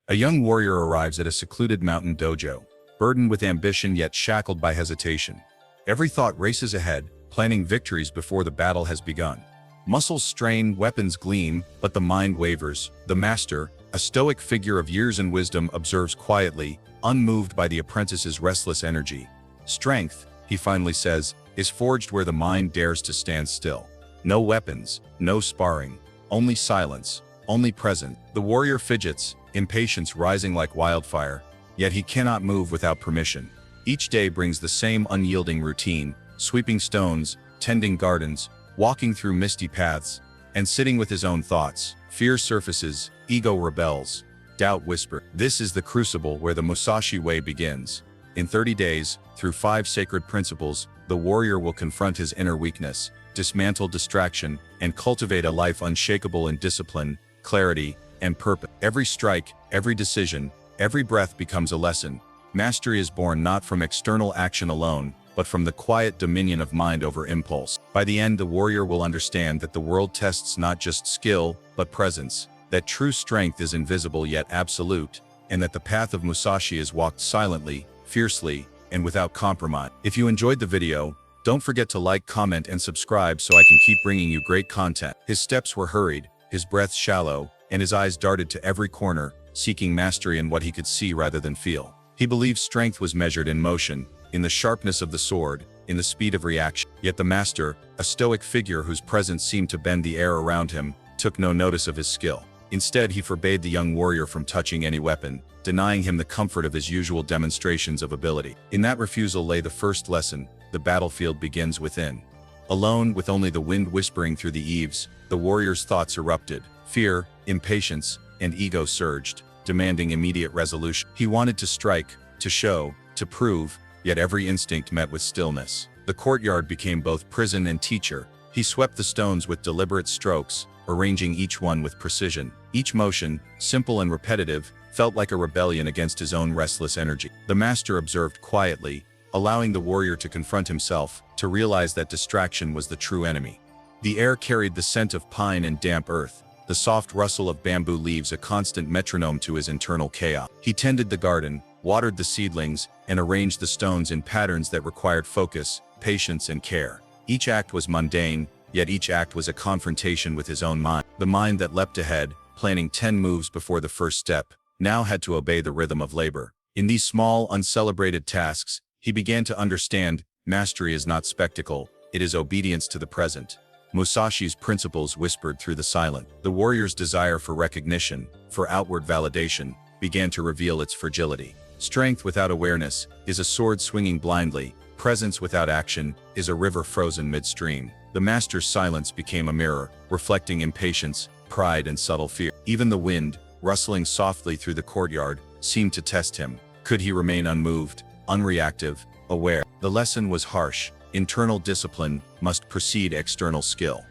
A young warrior arrives at a secluded mountain dojo, burdened with ambition yet shackled by hesitation. Every thought races ahead, planning victories before the battle has begun. Muscles strain, weapons gleam, but the mind wavers. The master, a stoic figure of years and wisdom, observes quietly, unmoved by the apprentice's restless energy. Strength, he finally says, is forged where the mind dares to stand still. No weapons, no sparring, only silence, only presence. The warrior fidgets, impatience rising like wildfire, yet he cannot move without permission. Each day brings the same unyielding routine, sweeping stones, tending gardens, walking through misty paths, and sitting with his own thoughts. Fear surfaces, ego rebels, doubt whispers. This is the crucible where the Musashi way begins. In 30 days, through 5 sacred principles, the warrior will confront his inner weakness, dismantle distraction, and cultivate a life unshakable in discipline, clarity, and purpose. Every strike, every decision, every breath becomes a lesson. Mastery is born not from external action alone, but from the quiet dominion of mind over impulse. By the end, the warrior will understand that the world tests not just skill, but presence, that true strength is invisible yet absolute, and that the path of Musashi is walked silently, fiercely, and without compromise. If you enjoyed the video, don't forget to like, comment, and subscribe so I can keep bringing you great content. His steps were hurried, his breath shallow, and his eyes darted to every corner, seeking mastery in what he could see rather than feel. He believed strength was measured in motion, in the sharpness of the sword, in the speed of reaction. Yet the master, a stoic figure whose presence seemed to bend the air around him, took no notice of his skill. Instead, he forbade the young warrior from touching any weapon, denying him the comfort of his usual demonstrations of ability. In that refusal lay the first lesson: the battlefield begins within. Alone, with only the wind whispering through the eaves, the warrior's thoughts erupted. Fear, impatience, and ego surged, demanding immediate resolution. He wanted to strike, to show, to prove, yet every instinct met with stillness. The courtyard became both prison and teacher. He swept the stones with deliberate strokes, arranging each one with precision. Each motion, simple and repetitive, felt like a rebellion against his own restless energy. The master observed quietly, allowing the warrior to confront himself, to realize that distraction was the true enemy. The air carried the scent of pine and damp earth, the soft rustle of bamboo leaves a constant metronome to his internal chaos. He tended the garden, watered the seedlings, and arranged the stones in patterns that required focus, patience, and care. Each act was mundane, yet each act was a confrontation with his own mind. The mind that leapt ahead, planning 10 moves before the first step, now had to obey the rhythm of labor. In these small, uncelebrated tasks, he began to understand mastery is not spectacle, it is obedience to the present. Musashi's principles whispered through the silence. The warrior's desire for recognition, for outward validation, began to reveal its fragility. Strength without awareness is a sword swinging blindly. Presence without action is a river frozen midstream. The master's silence became a mirror, reflecting impatience, pride, and subtle fear. Even the wind, rustling softly through the courtyard, seemed to test him. Could he remain unmoved, unreactive, aware? The lesson was harsh. Internal discipline must precede external skill.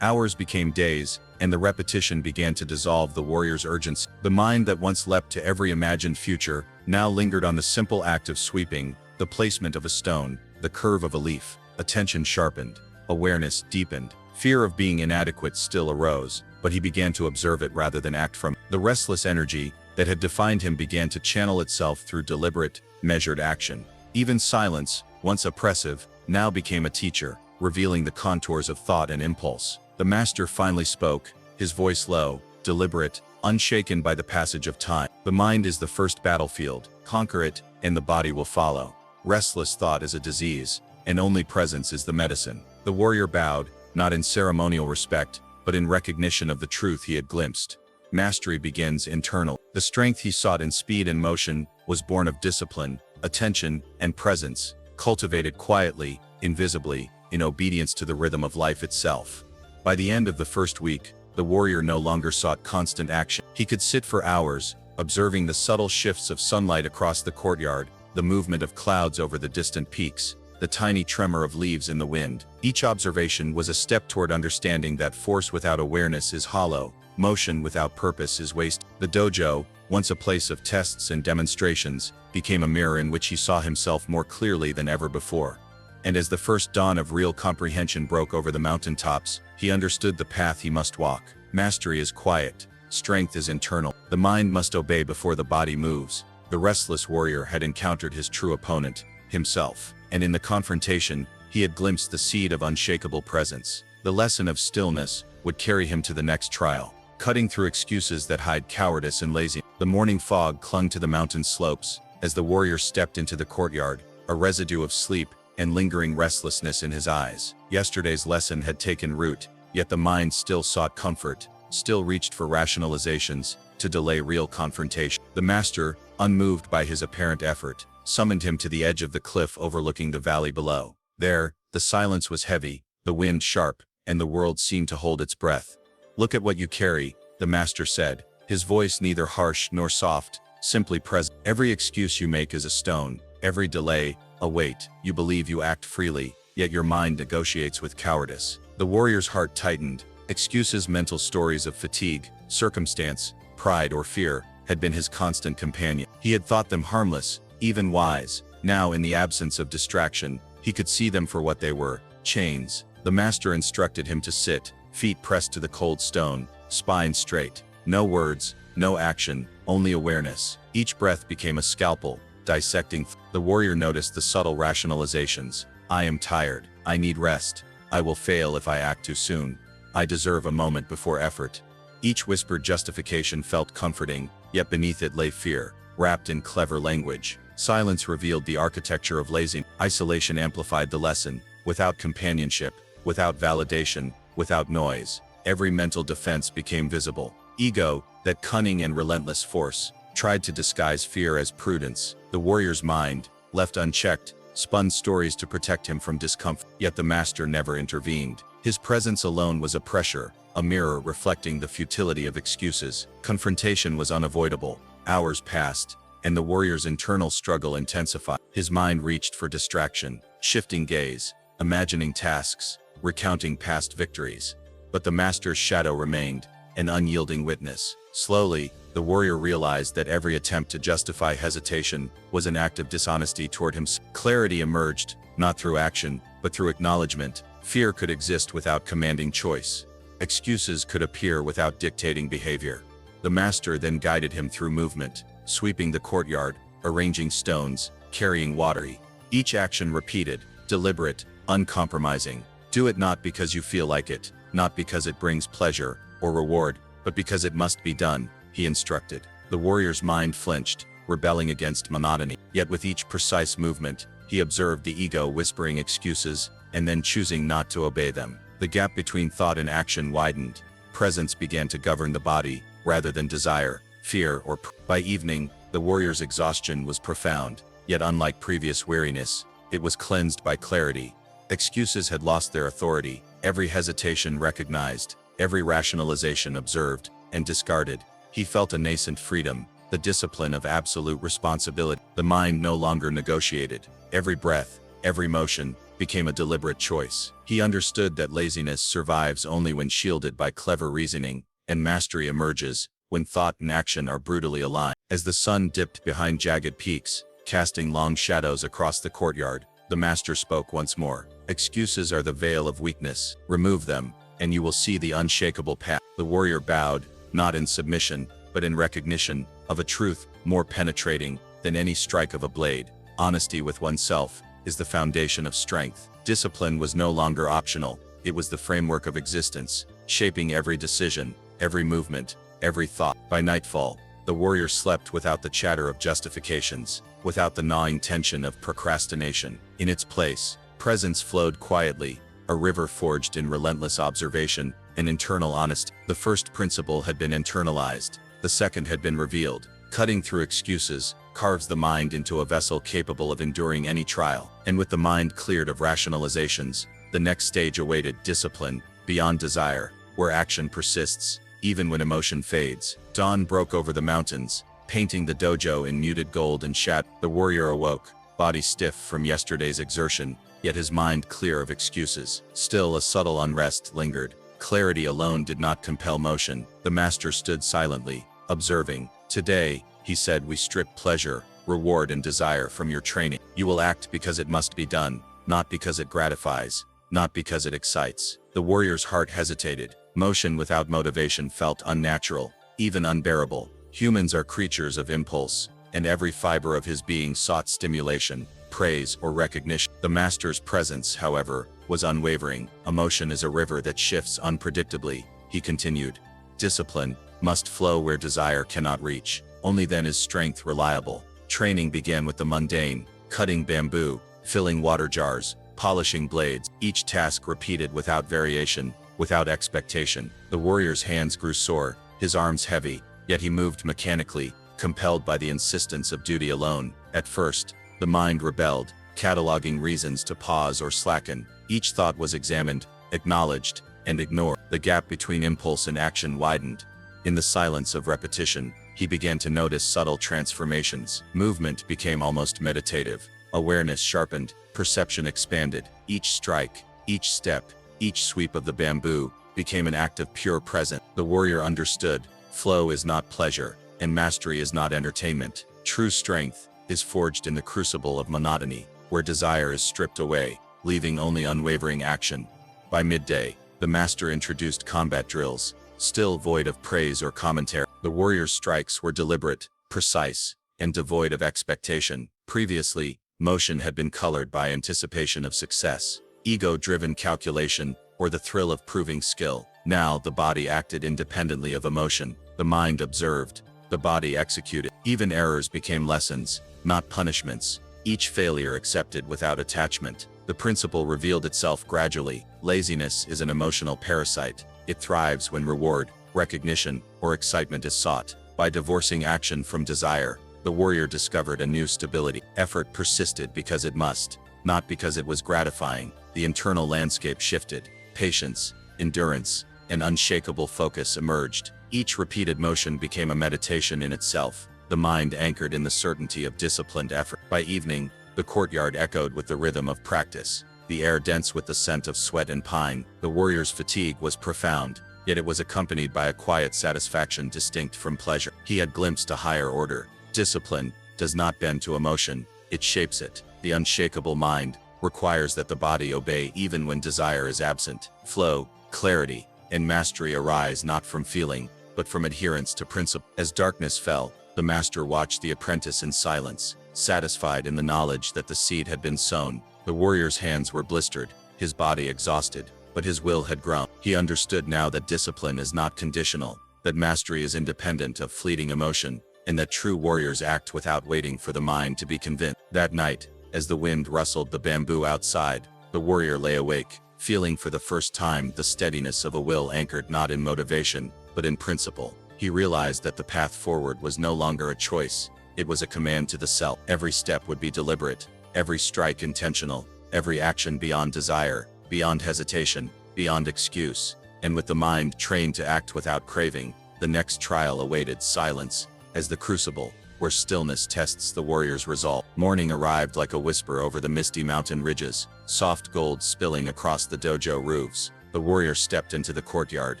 Hours became days, and the repetition began to dissolve the warrior's urgency. The mind that once leapt to every imagined future now lingered on the simple act of sweeping, the placement of a stone, the curve of a leaf. Attention sharpened, awareness deepened. Fear of being inadequate still arose, but he began to observe it rather than act from it. The restless energy that had defined him began to channel itself through deliberate, measured action. Even silence, once oppressive, now became a teacher, revealing the contours of thought and impulse. The master finally spoke, his voice low, deliberate, unshaken by the passage of time. The mind is the first battlefield. Conquer it, and the body will follow. Restless thought is a disease, and only presence is the medicine. The warrior bowed, not in ceremonial respect, but in recognition of the truth he had glimpsed. Mastery begins internal. The strength he sought in speed and motion was born of discipline, attention, and presence, cultivated quietly, invisibly, in obedience to the rhythm of life itself. By the end of the first week, the warrior no longer sought constant action. He could sit for hours, observing the subtle shifts of sunlight across the courtyard, the movement of clouds over the distant peaks, the tiny tremor of leaves in the wind. Each observation was a step toward understanding that force without awareness is hollow, motion without purpose is waste. The dojo, once a place of tests and demonstrations, became a mirror in which he saw himself more clearly than ever before. And as the first dawn of real comprehension broke over the mountaintops, he understood the path he must walk. Mastery is quiet, Strength is internal. The mind must obey before the body moves. The restless warrior had encountered his true opponent, himself, and in the confrontation, he had glimpsed the seed of unshakable presence. The lesson of stillness would carry him to the next trial, cutting through excuses that hide cowardice and laziness. The morning fog clung to the mountain slopes as the warrior stepped into the courtyard, a residue of sleep and lingering restlessness in his eyes. Yesterday's lesson had taken root, yet the mind still sought comfort, still reached for rationalizations to delay real confrontation. The master, unmoved by his apparent effort, summoned him to the edge of the cliff overlooking the valley below. There, the silence was heavy, the wind sharp, and the world seemed to hold its breath. "Look at what you carry," the master said, his voice neither harsh nor soft, simply present. "Every excuse you make is a stone, every delay, a weight. You believe you act freely, yet your mind negotiates with cowardice." The warrior's heart tightened. Excuses, mental stories of fatigue, circumstance, pride or fear, had been his constant companion. He had thought them harmless, even wise. Now, in the absence of distraction, he could see them for what they were: chains. The master instructed him to sit, feet pressed to the cold stone, spine straight. No words, no action, only awareness. Each breath became a scalpel, dissecting. The warrior noticed the subtle rationalizations. "I am tired. I need rest. I will fail if I act too soon. I deserve a moment before effort." Each whispered justification felt comforting, yet beneath it lay fear, wrapped in clever language. Silence revealed the architecture of laziness. Isolation amplified the lesson. Without companionship, without validation, without noise, every mental defense became visible. Ego, that cunning and relentless force, tried to disguise fear as prudence. The warrior's mind, left unchecked, spun stories to protect him from discomfort. Yet the master never intervened. His presence alone was a pressure, a mirror reflecting the futility of excuses. Confrontation was unavoidable. Hours passed, and the warrior's internal struggle intensified. His mind reached for distraction, shifting gaze, imagining tasks, recounting past victories. But the master's shadow remained, an unyielding witness. Slowly, the warrior realized that every attempt to justify hesitation was an act of dishonesty toward himself. Clarity emerged, not through action, but through acknowledgement. Fear could exist without commanding choice. Excuses could appear without dictating behavior. The master then guided him through movement, sweeping the courtyard, arranging stones, carrying water. Each action repeated, deliberate, uncompromising. Do it not because you feel like it, not because it brings pleasure or reward, but because it must be done, he instructed. The warrior's mind flinched, rebelling against monotony. Yet with each precise movement, he observed the ego whispering excuses, and then choosing not to obey them. The gap between thought and action widened. Presence began to govern the body, rather than desire, fear, or by evening, the warrior's exhaustion was profound, yet unlike previous weariness, it was cleansed by clarity. Excuses had lost their authority, every hesitation recognized, every rationalization observed and discarded. He felt a nascent freedom, the discipline of absolute responsibility. The mind no longer negotiated. Every breath, every motion, became a deliberate choice. He understood that laziness survives only when shielded by clever reasoning, and mastery emerges when thought and action are brutally aligned. As the sun dipped behind jagged peaks, casting long shadows across the courtyard, the master spoke once more. "Excuses are the veil of weakness. Remove them, and you will see the unshakable path." The warrior bowed, not in submission, but in recognition of a truth more penetrating than any strike of a blade. Honesty with oneself is the foundation of strength. Discipline was no longer optional. It was the framework of existence, shaping every decision, every movement, every thought. By nightfall, the warrior slept without the chatter of justifications, without the gnawing tension of procrastination. In its place, presence flowed quietly, a river forged in relentless observation and internal honesty. The first principle had been internalized, the second had been revealed. Cutting through excuses carves the mind into a vessel capable of enduring any trial. And with the mind cleared of rationalizations, the next stage awaited: discipline, beyond desire, where action persists, even when emotion fades. Dawn broke over the mountains, painting the dojo in muted gold and shadow. The warrior awoke, body stiff from yesterday's exertion, yet his mind clear of excuses. Still, a subtle unrest lingered. Clarity alone did not compel motion. The master stood silently, observing. "Today," he said, "we strip pleasure, reward, and desire from your training. You will act because it must be done, not because it gratifies, not because it excites." The warrior's heart hesitated. Motion without motivation felt unnatural. even unbearable. Humans are creatures of impulse, and every fiber of his being sought stimulation, praise, or recognition. The master's presence, however, was unwavering. Emotion is a river that shifts unpredictably, he continued. Discipline must flow where desire cannot reach. Only then is strength reliable. Training began with the mundane, cutting bamboo, filling water jars, polishing blades, each task repeated without variation, without expectation. The warrior's hands grew sore, his arms heavy, yet he moved mechanically, compelled by the insistence of duty alone. At first, the mind rebelled, cataloging reasons to pause or slacken. Each thought was examined, acknowledged, and ignored. The gap between impulse and action widened. In the silence of repetition, he began to notice subtle transformations. Movement became almost meditative. Awareness sharpened, perception expanded. Each strike, each step, each sweep of the bamboo became an act of pure presence. The warrior understood, flow is not pleasure, and mastery is not entertainment. True strength is forged in the crucible of monotony, where desire is stripped away, leaving only unwavering action. By midday, the master introduced combat drills, still void of praise or commentary. The warrior's strikes were deliberate, precise, and devoid of expectation. Previously, motion had been colored by anticipation of success, ego-driven calculation, or the thrill of proving skill. Now the body acted independently of emotion. The mind observed, the body executed. Even errors became lessons, not punishments. Each failure accepted without attachment. The principle revealed itself gradually. Laziness is an emotional parasite. It thrives when reward, recognition, or excitement is sought. By divorcing action from desire, the warrior discovered a new stability. Effort persisted because it must, not because it was gratifying. The internal landscape shifted. Patience, endurance, and unshakable focus emerged. Each repeated motion became a meditation in itself, the mind anchored in the certainty of disciplined effort. By evening, the courtyard echoed with the rhythm of practice, the air dense with the scent of sweat and pine. The warrior's fatigue was profound, yet it was accompanied by a quiet satisfaction distinct from pleasure. He had glimpsed a higher order. Discipline does not bend to emotion, it shapes it. The unshakable mind requires that the body obey even when desire is absent. Flow, clarity, and mastery arise not from feeling, but from adherence to principle. As darkness fell, the master watched the apprentice in silence, satisfied in the knowledge that the seed had been sown. The warrior's hands were blistered, his body exhausted, but his will had grown. He understood now that discipline is not conditional, that mastery is independent of fleeting emotion, and that true warriors act without waiting for the mind to be convinced. That night, as the wind rustled the bamboo outside, the warrior lay awake, feeling for the first time the steadiness of a will anchored not in motivation, but in principle. He realized that the path forward was no longer a choice, it was a command to the self. Every step would be deliberate, every strike intentional, every action beyond desire, beyond hesitation, beyond excuse. And with the mind trained to act without craving, the next trial awaited. Silence, as the crucible, where stillness tests the warrior's resolve. Morning arrived like a whisper over the misty mountain ridges, soft gold spilling across the dojo roofs. The warrior stepped into the courtyard,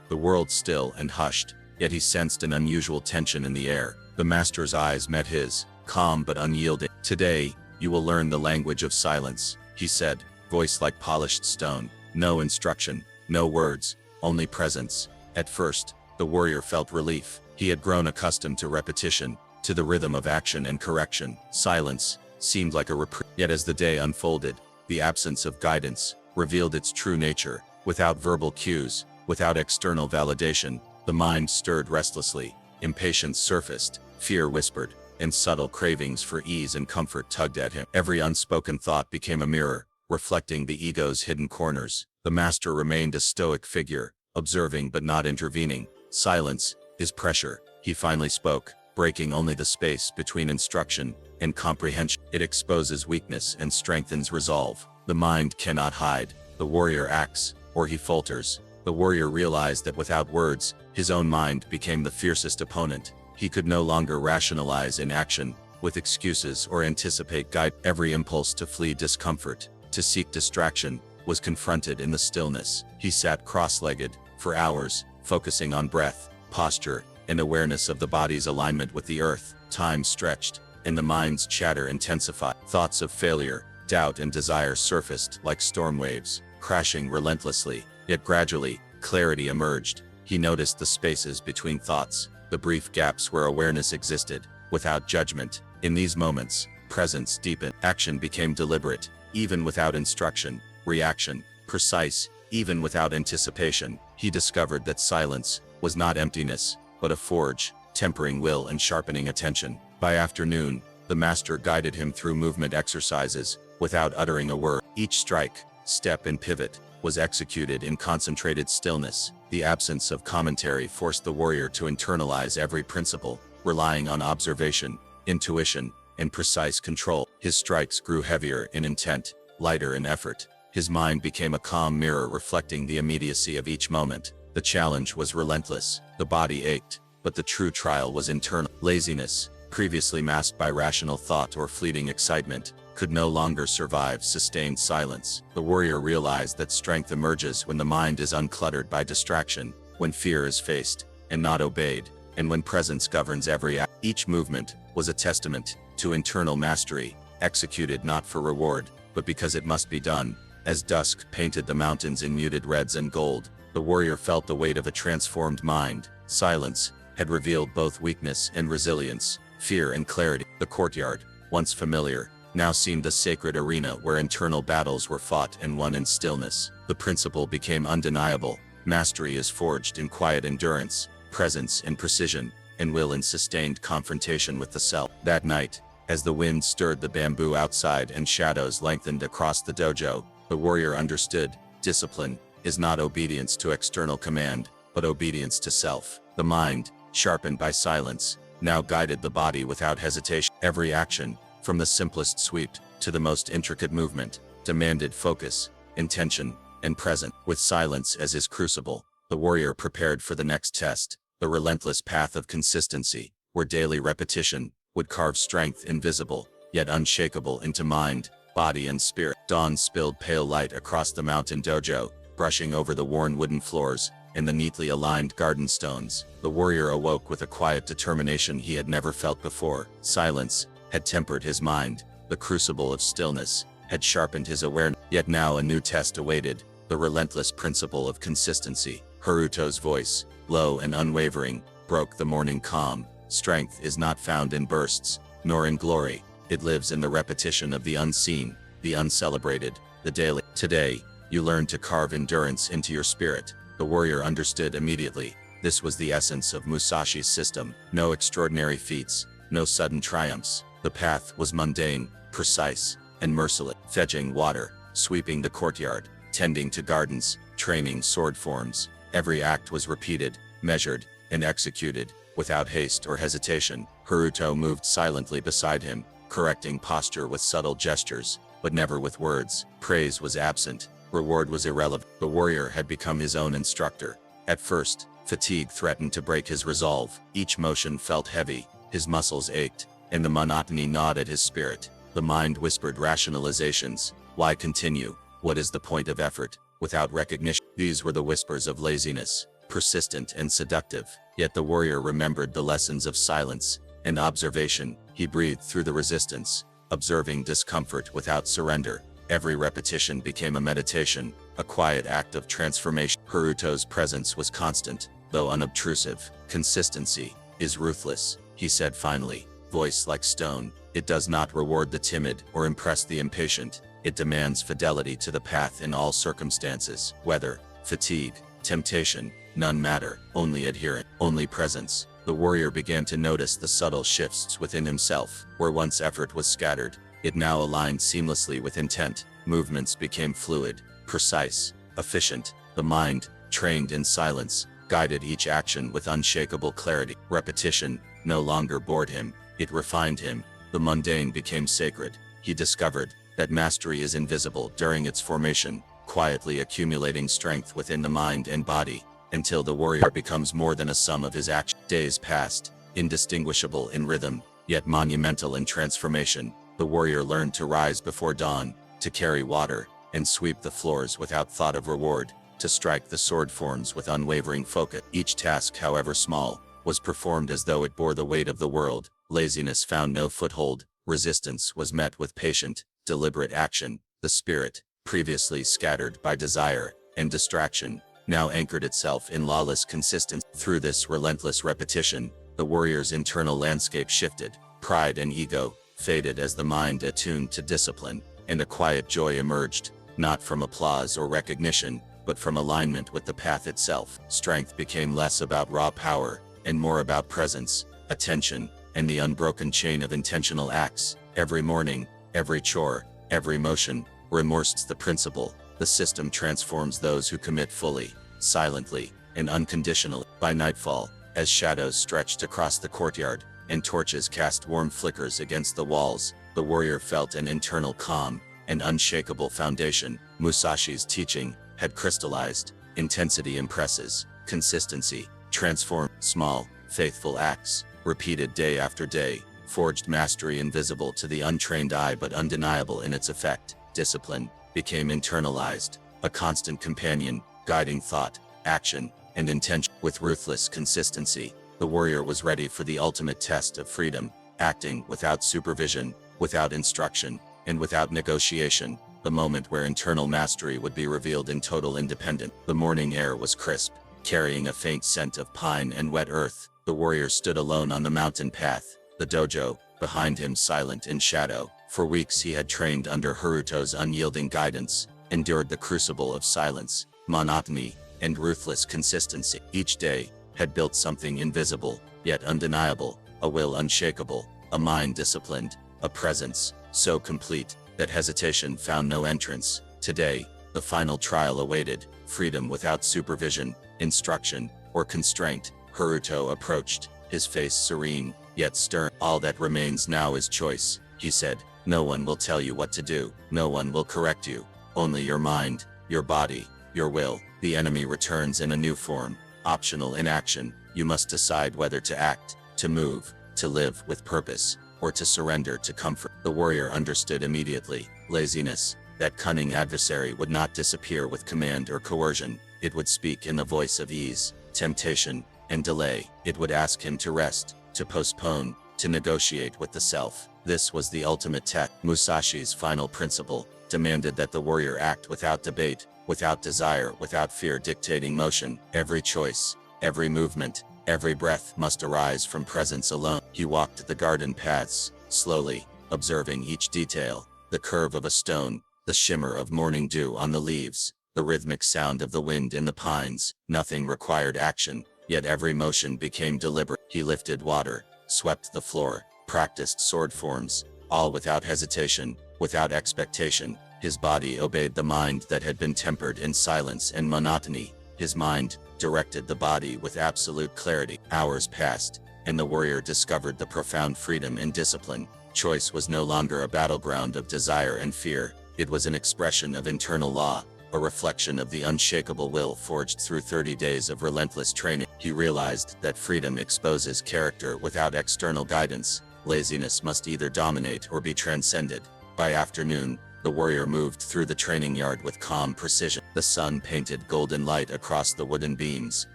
the world still and hushed, yet he sensed an unusual tension in the air. The master's eyes met his, calm but unyielding. "Today, you will learn the language of silence," he said, voice like polished stone. No instruction, no words, only presence. At first, the warrior felt relief. He had grown accustomed to repetition, to the rhythm of action and correction. Silence seemed like a reprieve. Yet as the day unfolded, the absence of guidance revealed its true nature. Without verbal cues, without external validation, the mind stirred restlessly. Impatience surfaced, fear whispered, and subtle cravings for ease and comfort tugged at him. Every unspoken thought became a mirror, reflecting the ego's hidden corners. The master remained a stoic figure, observing but not intervening. Silence is pressure, he finally spoke, breaking only the space between instruction and comprehension. It exposes weakness and strengthens resolve. The mind cannot hide. The warrior acts, or he falters. The warrior realized that without words, his own mind became the fiercest opponent. He could no longer rationalize in action, with excuses or anticipate guide. Every impulse to flee discomfort, to seek distraction, was confronted in the stillness. He sat cross-legged, for hours, focusing on breath, posture, and awareness of the body's alignment with the earth. Time stretched, and the mind's chatter intensified. Thoughts of failure, doubt, and desire surfaced like storm waves, crashing relentlessly. Yet gradually, clarity emerged. He noticed the spaces between thoughts, the brief gaps where awareness existed, without judgment. In these moments, presence deepened, action became deliberate, even without instruction, reaction, precise, even without anticipation. He discovered that silence was not emptiness, but a forge, tempering will and sharpening attention. By afternoon, the master guided him through movement exercises, without uttering a word. Each strike, step and pivot was executed in concentrated stillness. The absence of commentary forced the warrior to internalize every principle, relying on observation, intuition, and precise control. His strikes grew heavier in intent, lighter in effort. His mind became a calm mirror reflecting the immediacy of each moment. The challenge was relentless. The body ached, but the true trial was internal. Laziness, previously masked by rational thought or fleeting excitement, could no longer survive sustained silence. The warrior realized that strength emerges when the mind is uncluttered by distraction, when fear is faced and not obeyed, and when presence governs every act. Each movement was a testament to internal mastery, executed not for reward, but because it must be done. As dusk painted the mountains in muted reds and gold, the warrior felt the weight of a transformed mind. Silence had revealed both weakness and resilience, fear and clarity. The courtyard, once familiar, now seemed a sacred arena where internal battles were fought and won in stillness. The principle became undeniable. Mastery is forged in quiet endurance, presence in precision, and will in sustained confrontation with the self. That night, as the wind stirred the bamboo outside and shadows lengthened across the dojo, the warrior understood, discipline is not obedience to external command, but obedience to self. The mind, sharpened by silence, now guided the body without hesitation. Every action, from the simplest sweep to the most intricate movement, demanded focus, intention, and presence. With silence as his crucible, the warrior prepared for the next test, the relentless path of consistency, where daily repetition would carve strength invisible, yet unshakable into mind, body and spirit. Dawn spilled pale light across the mountain dojo, brushing over the worn wooden floors and the neatly aligned garden stones. The warrior awoke with a quiet determination he had never felt before. Silence had tempered his mind, the crucible of stillness had sharpened his awareness. Yet now a new test awaited, the relentless principle of consistency. Haruto's voice, low and unwavering, broke the morning calm. Strength is not found in bursts, nor in glory. It lives in the repetition of the unseen, the uncelebrated, the daily. Today, you learn to carve endurance into your spirit. The warrior understood immediately. This was the essence of Musashi's system. No extraordinary feats, no sudden triumphs. The path was mundane, precise, and merciless. Fetching water, sweeping the courtyard, tending to gardens, training sword forms. Every act was repeated, measured, and executed, without haste or hesitation. Haruto moved silently beside him, correcting posture with subtle gestures, but never with words. Praise was absent, reward was irrelevant. The warrior had become his own instructor. At first, fatigue threatened to break his resolve. Each motion felt heavy, his muscles ached, and the monotony gnawed at his spirit. The mind whispered rationalizations. Why continue? What is the point of effort without recognition? These were the whispers of laziness, persistent and seductive. Yet the warrior remembered the lessons of silence and observation. He breathed through the resistance, observing discomfort without surrender. Every repetition became a meditation, a quiet act of transformation. Haruto's presence was constant, though unobtrusive. Consistency is ruthless, he said finally, voice like stone. It does not reward the timid or impress the impatient. It demands fidelity to the path in all circumstances. Weather, fatigue, temptation, none matter, only adherence, only presence. The warrior began to notice the subtle shifts within himself. Where once effort was scattered, it now aligned seamlessly with intent. Movements became fluid, precise, efficient. The mind, trained in silence, guided each action with unshakable clarity. Repetition no longer bored him, it refined him. The mundane became sacred. He discovered that mastery is invisible during its formation, quietly accumulating strength within the mind and body, until the warrior becomes more than a sum of his actions. Days passed, indistinguishable in rhythm, yet monumental in transformation. The warrior learned to rise before dawn, to carry water, and sweep the floors without thought of reward, to strike the sword forms with unwavering focus. Each task, however small, was performed as though it bore the weight of the world. Laziness found no foothold. Resistance was met with patient, deliberate action. The spirit, previously scattered by desire and distraction, now anchored itself in lawless consistency. Through this relentless repetition, the warrior's internal landscape shifted. Pride and ego faded as the mind attuned to discipline, and a quiet joy emerged, not from applause or recognition, but from alignment with the path itself. Strength became less about raw power, and more about presence, attention, and the unbroken chain of intentional acts. Every morning, every chore, every motion, reinforced the principle: the system transforms those who commit fully, silently, and unconditionally. By nightfall, as shadows stretched across the courtyard, and torches cast warm flickers against the walls, the warrior felt an internal calm, an unshakable foundation. Musashi's teaching had crystallized. Intensity impresses, consistency transforms. Small, faithful acts, repeated day after day, forged mastery invisible to the untrained eye but undeniable in its effect. Discipline became internalized, a constant companion, guiding thought, action, and intention. With ruthless consistency, the warrior was ready for the ultimate test of freedom, acting without supervision, without instruction, and without negotiation, the moment where internal mastery would be revealed in total independence. The morning air was crisp, carrying a faint scent of pine and wet earth. The warrior stood alone on the mountain path, the dojo behind him silent in shadow. For weeks he had trained under Haruto's unyielding guidance, endured the crucible of silence, monotony, and ruthless consistency. Each day had built something invisible, yet undeniable: a will unshakable, a mind disciplined, a presence so complete that hesitation found no entrance. Today, the final trial awaited: freedom without supervision, instruction, or constraint. Haruto approached, his face serene, yet stern. "All that remains now is choice," he said. "No one will tell you what to do. No one will correct you. Only your mind, your body, your will." The enemy returns in a new form, optional inaction. You must decide whether to act, to move, to live with purpose, or to surrender to comfort. The warrior understood immediately. Laziness, that cunning adversary, would not disappear with command or coercion. It would speak in the voice of ease, temptation, and delay. It would ask him to rest, to postpone, to negotiate with the self. This was the ultimate test. Musashi's final principle demanded that the warrior act without debate, without desire, without fear dictating motion. Every choice, every movement, every breath must arise from presence alone. He walked the garden paths, slowly, observing each detail: the curve of a stone, the shimmer of morning dew on the leaves, the rhythmic sound of the wind in the pines. Nothing required action, yet every motion became deliberate. He lifted water, swept the floor, practiced sword forms, all without hesitation, without expectation. His body obeyed the mind that had been tempered in silence and monotony. His mind directed the body with absolute clarity. Hours passed, and the warrior discovered the profound freedom in discipline. Choice was no longer a battleground of desire and fear. It was an expression of internal law, a reflection of the unshakable will forged through 30 days of relentless training. He realized that freedom exposes character without external guidance. Laziness must either dominate or be transcended. By afternoon, the warrior moved through the training yard with calm precision. The sun painted golden light across the wooden beams,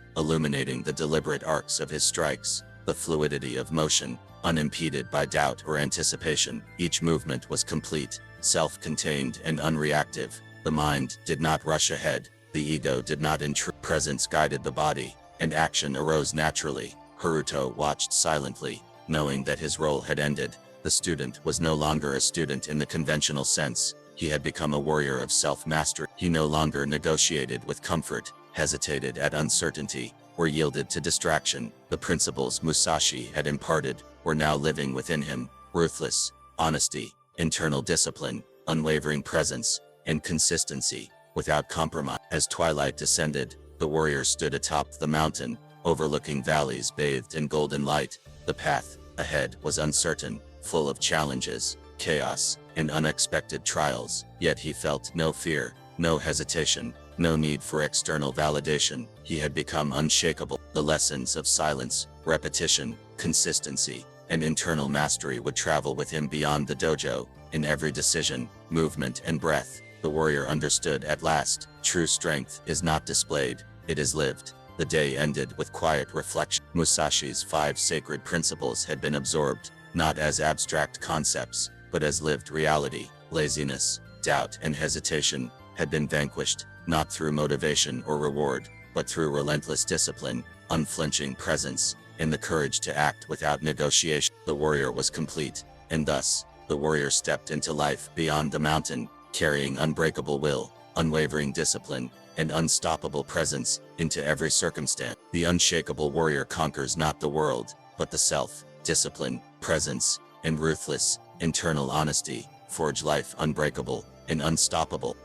illuminating the deliberate arcs of his strikes. The fluidity of motion, unimpeded by doubt or anticipation. Each movement was complete, self-contained, and unreactive. The mind did not rush ahead, the ego did not intrude. Presence guided the body, and action arose naturally. Haruto watched silently, knowing that his role had ended. The student was no longer a student in the conventional sense. He had become a warrior of self-mastery. He no longer negotiated with comfort, hesitated at uncertainty, or yielded to distraction. The principles Musashi had imparted were now living within him: ruthless honesty, internal discipline, unwavering presence, and consistency, without compromise. As twilight descended, the warrior stood atop the mountain, overlooking valleys bathed in golden light. The path ahead was uncertain, full of challenges, chaos, and unexpected trials. Yet he felt no fear, no hesitation, no need for external validation. He had become unshakable. The lessons of silence, repetition, consistency, and internal mastery would travel with him beyond the dojo. In every decision, movement, and breath, the warrior understood at last: true strength is not displayed, it is lived. The day ended with quiet reflection. Musashi's 5 sacred principles had been absorbed, not as abstract concepts, but as lived reality. Laziness, doubt, and hesitation had been vanquished, not through motivation or reward, but through relentless discipline, unflinching presence, and the courage to act without negotiation. The warrior was complete, and thus, the warrior stepped into life beyond the mountain, carrying unbreakable will, unwavering discipline, and unstoppable presence into every circumstance. The unshakable warrior conquers not the world, but the self. Discipline, presence, and ruthless, internal honesty forge life unbreakable and unstoppable.